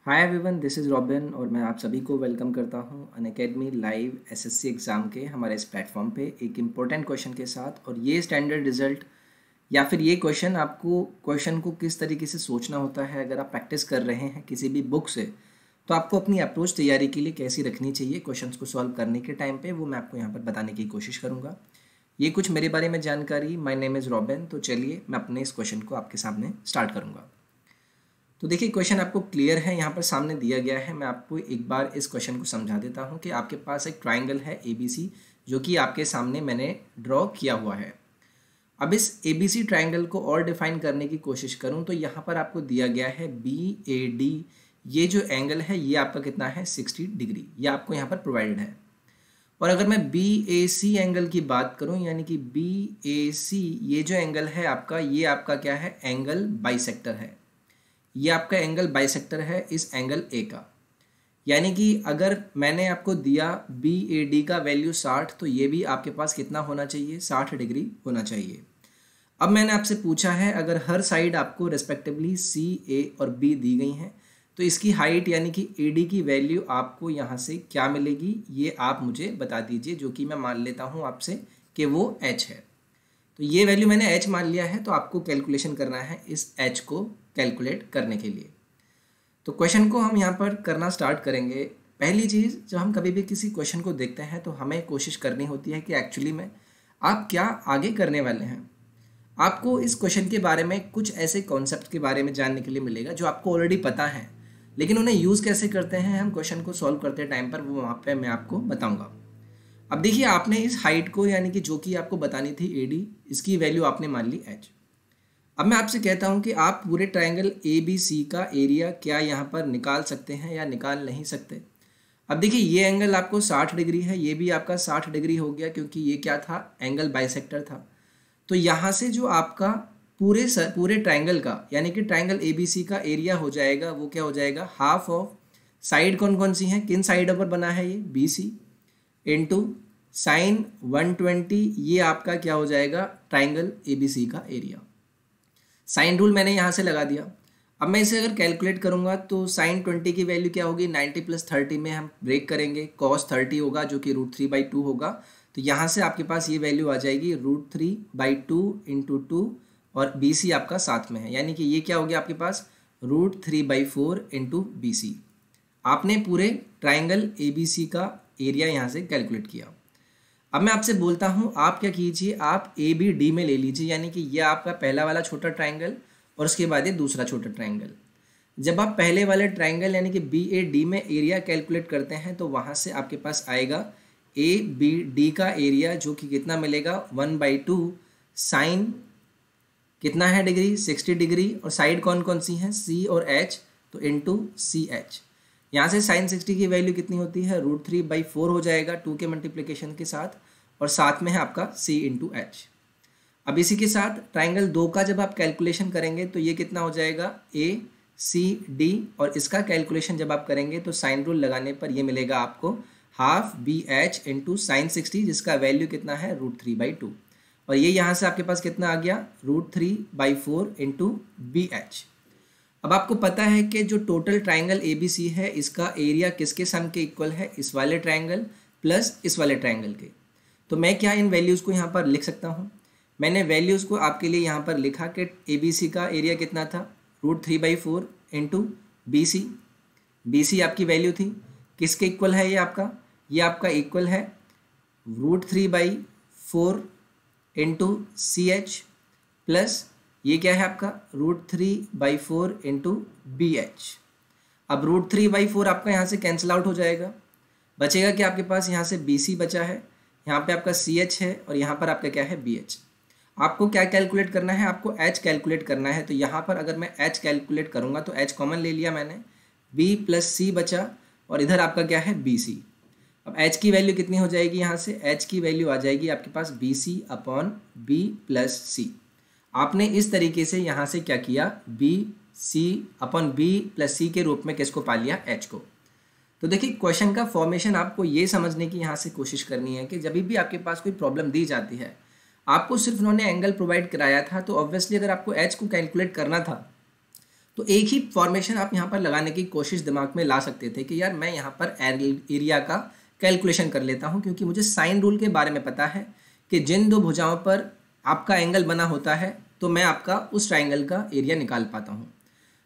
Hi everyone, this is robin और मैं आप सभी को वेलकम करता हूं अनअकैडमी लाइव एसएससी एग्ज़ाम के हमारे इस प्लेटफॉर्म पे एक इम्पोर्टेंट क्वेश्चन के साथ। और ये स्टैंडर्ड रिजल्ट या फिर ये क्वेश्चन आपको क्वेश्चन को किस तरीके से सोचना होता है, अगर आप प्रैक्टिस कर रहे हैं किसी भी बुक से, तो आपको अपनी अप्रोच तैयारी के लिए कैसी रखनी चाहिए क्वेश्चन को सॉल्व करने के टाइम पर, वो मैं आपको यहाँ पर बताने की कोशिश करूँगा। ये कुछ मेरे बारे में जानकारी। My name is robin. तो चलिए मैं अपने इस क्वेश्चन को आपके सामने स्टार्ट करूँगा। तो देखिए, क्वेश्चन आपको क्लियर है, यहाँ पर सामने दिया गया है। मैं आपको एक बार इस क्वेश्चन को समझा देता हूँ कि आपके पास एक ट्राइंगल है ABC, जो कि आपके सामने मैंने ड्रॉ किया हुआ है। अब इस ABC ट्राइंगल को और डिफाइन करने की कोशिश करूँ तो यहाँ पर आपको दिया गया है BAD। ये जो एंगल है ये आपका कितना है, 60 डिग्री, ये आपको यहाँ पर प्रोवाइडेड है। और अगर मैं BAC एंगल की बात करूँ, यानी कि BAC ये जो एंगल है आपका, ये आपका क्या है, एंगल बाइसेक्टर है। ये आपका एंगल बाइसेक्टर है इस एंगल A का। यानी कि अगर मैंने आपको दिया BAD का वैल्यू 60, तो ये भी आपके पास कितना होना चाहिए, 60 डिग्री होना चाहिए। अब मैंने आपसे पूछा है, अगर हर साइड आपको रिस्पेक्टिवली C, A और B दी गई हैं, तो इसकी हाइट यानी कि AD की वैल्यू आपको यहाँ से क्या मिलेगी, ये आप मुझे बता दीजिए, जो कि मैं मान लेता हूँ आपसे कि वो H है। तो ये वैल्यू मैंने H मान लिया है, तो आपको कैलकुलेशन करना है इस H को कैलकुलेट करने के लिए। तो क्वेश्चन को हम यहाँ पर करना स्टार्ट करेंगे। पहली चीज़, जब हम कभी भी किसी क्वेश्चन को देखते हैं तो हमें कोशिश करनी होती है कि एक्चुअली में आप क्या आगे करने वाले हैं। आपको इस क्वेश्चन के बारे में कुछ ऐसे कॉन्सेप्ट के बारे में जानने के लिए मिलेगा जो आपको ऑलरेडी पता है, लेकिन उन्हें यूज़ कैसे करते हैं हम क्वेश्चन को सॉल्व करते टाइम पर, वो वहाँ पर मैं आपको बताऊँगा। अब देखिए, आपने इस हाइट को, यानी कि जो कि आपको बतानी थी AD, इसकी वैल्यू आपने मान ली H। अब मैं आपसे कहता हूं कि आप पूरे ट्रायंगल ABC का एरिया क्या यहां पर निकाल सकते हैं या निकाल नहीं सकते। अब देखिए, ये एंगल आपको 60 डिग्री है, ये भी आपका 60 डिग्री हो गया, क्योंकि ये क्या था, एंगल बाइसेक्टर था। तो यहाँ से जो आपका पूरे ट्रायंगल का, यानी कि ट्रायंगल ABC का एरिया हो जाएगा, वो क्या हो जाएगा, हाफ ऑफ साइड कौन कौन सी हैं, किन साइडों पर बना है ये, BC इंटू साइन 120, ये आपका क्या हो जाएगा, ट्रायंगल ABC का एरिया। साइन रूल मैंने यहाँ से लगा दिया। अब मैं इसे अगर कैलकुलेट करूँगा तो साइन 20 की वैल्यू क्या होगी, 90 + 30 में हम ब्रेक करेंगे, cos 30 होगा जो कि √3/2 होगा। तो यहाँ से आपके पास ये वैल्यू आ जाएगी √3/2 × 2, और BC आपका साथ में है, यानी कि ये क्या हो गया आपके पास, √3/4 × BC। आपने पूरे ट्राइंगल ABC का एरिया यहाँ से कैलकुलेट किया। अब मैं आपसे बोलता हूँ, आप क्या कीजिए, आप ABD में ले लीजिए, यानी कि यह आपका पहला वाला छोटा ट्रायंगल और उसके बाद ये दूसरा छोटा ट्रायंगल। जब आप पहले वाले ट्रायंगल यानी कि BAD में एरिया कैलकुलेट करते हैं, तो वहाँ से आपके पास आएगा ABD का एरिया, जो कि कितना मिलेगा, 1/2 साइन कितना है डिग्री, 60 डिग्री, और साइड कौन कौन सी हैं, C और H, तो इंटू CH। यहाँ से साइन 60 की वैल्यू कितनी होती है, √3/4 हो जाएगा 2 के मल्टीप्लिकेशन के साथ, और साथ में है आपका C × H। अब इसी के साथ ट्राइंगल 2 का जब आप कैलकुलेशन करेंगे तो ये कितना हो जाएगा, ACD, और इसका कैलकुलेशन जब आप करेंगे तो साइन रूल लगाने पर ये मिलेगा आपको हाफ BH × साइन 60, जिसका वैल्यू कितना है, √3/2, और ये यहाँ से आपके पास कितना आ गया, √3/4 × BH। अब आपको पता है कि जो टोटल ट्रायंगल ABC है, इसका एरिया किसके सम के इक्वल है, इस वाले ट्रायंगल प्लस इस वाले ट्रायंगल के। तो मैं क्या इन वैल्यूज़ को यहाँ पर लिख सकता हूँ, मैंने वैल्यूज़ को आपके लिए यहाँ पर लिखा कि ABC का एरिया कितना था, √3/4 × BC। BC आपकी वैल्यू थी, किसके इक्वल है ये आपका इक्वल है √3/4 × CH, प्लस ये क्या है आपका, √3/4 × BH। अब √3/4 आपका यहाँ से कैंसिल आउट हो जाएगा, बचेगा कि आपके पास यहाँ से BC बचा है, यहाँ पे आपका CH है, और यहाँ पर आपका क्या है, BH। आपको क्या कैलकुलेट करना है, आपको H कैलकुलेट करना है। तो यहाँ पर अगर मैं H कैलकुलेट करूँगा तो H कॉमन ले लिया मैंने, B + C बचा, और इधर आपका क्या है, BC। अब H की वैल्यू कितनी हो जाएगी, यहाँ से H की वैल्यू आ जाएगी आपके पास BC/B + C। आपने इस तरीके से यहाँ से क्या किया, BC/B + C के रूप में किसको पा लिया, H को। तो देखिए, क्वेश्चन का फॉर्मेशन आपको ये समझने की यहाँ से कोशिश करनी है कि जब भी आपके पास कोई प्रॉब्लम दी जाती है, आपको सिर्फ उन्होंने एंगल प्रोवाइड कराया था, तो ऑब्वियसली अगर आपको H को कैलकुलेट करना था तो एक ही फॉर्मेशन आप यहाँ पर लगाने की कोशिश दिमाग में ला सकते थे कि यार मैं यहाँ पर एरिया का कैलकुलेशन कर लेता हूँ, क्योंकि मुझे साइन रूल के बारे में पता है कि जिन दो भुजाओं पर आपका एंगल बना होता है तो मैं आपका उस ट्राइंगल का एरिया निकाल पाता हूँ।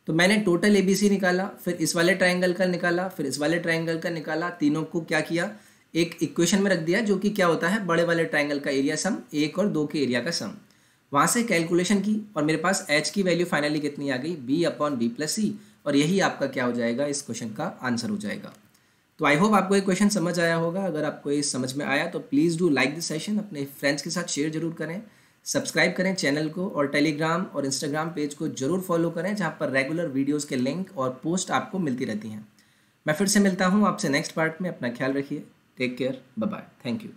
तो मैंने टोटल ABC निकाला, फिर इस वाले ट्राइंगल का निकाला, फिर इस वाले ट्राइंगल का निकाला, तीनों को क्या किया, एक इक्वेशन में रख दिया, जो कि क्या होता है बड़े वाले ट्राइंगल का एरिया सम, 1 और 2 के एरिया का सम। वहाँ से कैलकुलेशन की और मेरे पास H की वैल्यू फाइनली कितनी आ गई, B/B+C, और यही आपका क्या हो जाएगा, इस क्वेश्चन का आंसर हो जाएगा। तो आई होप आपको ये क्वेश्चन समझ आया होगा। अगर आपको ये समझ में आया तो please do like this session, अपने फ्रेंड्स के साथ शेयर जरूर करें, सब्सक्राइब करें चैनल को, और टेलीग्राम और इंस्टाग्राम पेज को जरूर फॉलो करें, जहाँ पर रेगुलर वीडियोज़ के लिंक और पोस्ट आपको मिलती रहती हैं। मैं फिर से मिलता हूँ आपसे नेक्स्ट पार्ट में। अपना ख्याल रखिए, take care, bye bye, thank you.